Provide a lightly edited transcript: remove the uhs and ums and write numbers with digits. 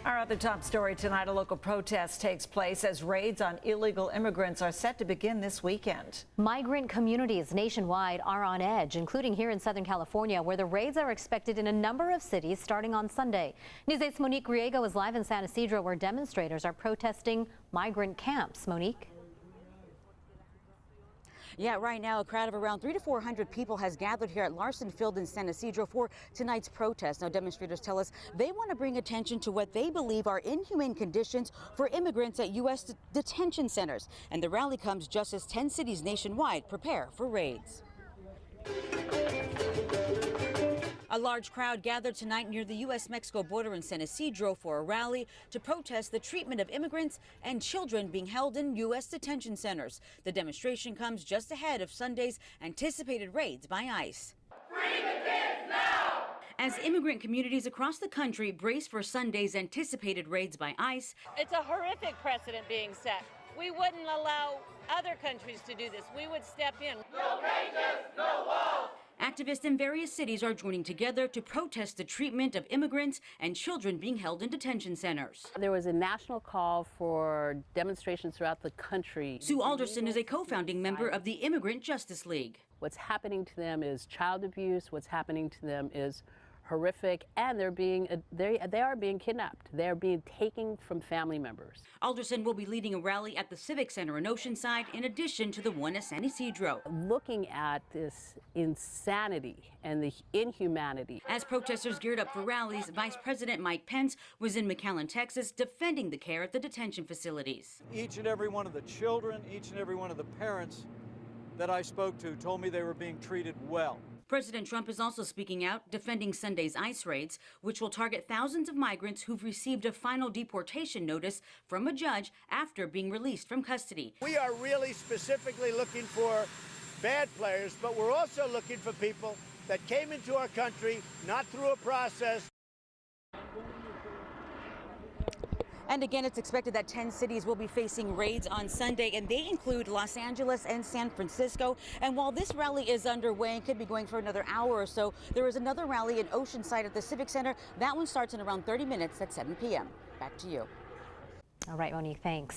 Our other top story tonight, a local protest takes place as raids on illegal immigrants are set to begin this weekend. Migrant communities nationwide are on edge, including here in Southern California, where the raids are expected in a number of cities starting on Sunday. News 8's Monique Griego is live in San Ysidro, where demonstrators are protesting migrant camps. Monique? Yeah, right now a crowd of around 300 to 400 people has gathered here at Larson Field in San Ysidro for tonight's protest. Now, demonstrators tell us they want to bring attention to what they believe are inhumane conditions for immigrants at U.S. detention centers. And the rally comes just as 10 cities nationwide prepare for raids. A large crowd gathered tonight near the U.S.-Mexico border in San Ysidro for a rally to protest the treatment of immigrants and children being held in U.S. detention centers. The demonstration comes just ahead of Sunday's anticipated raids by ICE. Free the kids now! As immigrant communities across the country brace for Sunday's anticipated raids by ICE. It's a horrific precedent being set. We wouldn't allow other countries to do this. We would step in. No cages, no walls! Activists in various cities are joining together to protest the treatment of immigrants and children being held in detention centers. There was a national call for demonstrations throughout the country. Sue Alderson is a co-founding member of the Immigrant Justice League. What's happening to them is child abuse. What's happening to them is horrific, and they are being kidnapped. They're being taken from family members. Alderson will be leading a rally at the Civic Center in Oceanside in addition to the one at San Ysidro. Looking at this insanity and the inhumanity. As protesters geared up for rallies, Vice President Mike Pence was in McAllen, Texas, defending the care at the detention facilities. Each and every one of the children, each and every one of the parents that I spoke to told me they were being treated well. President Trump is also speaking out, defending Sunday's ICE raids, which will target thousands of migrants who've received a final deportation notice from a judge after being released from custody. We are really specifically looking for bad players, but we're also looking for people that came into our country not through a process. And again, it's expected that 10 cities will be facing raids on Sunday, and they include Los Angeles and San Francisco. And while this rally is underway and could be going for another hour or so, there is another rally in Oceanside at the Civic Center. That one starts in around 30 minutes at 7 p.m. Back to you. All right, Monique, thanks.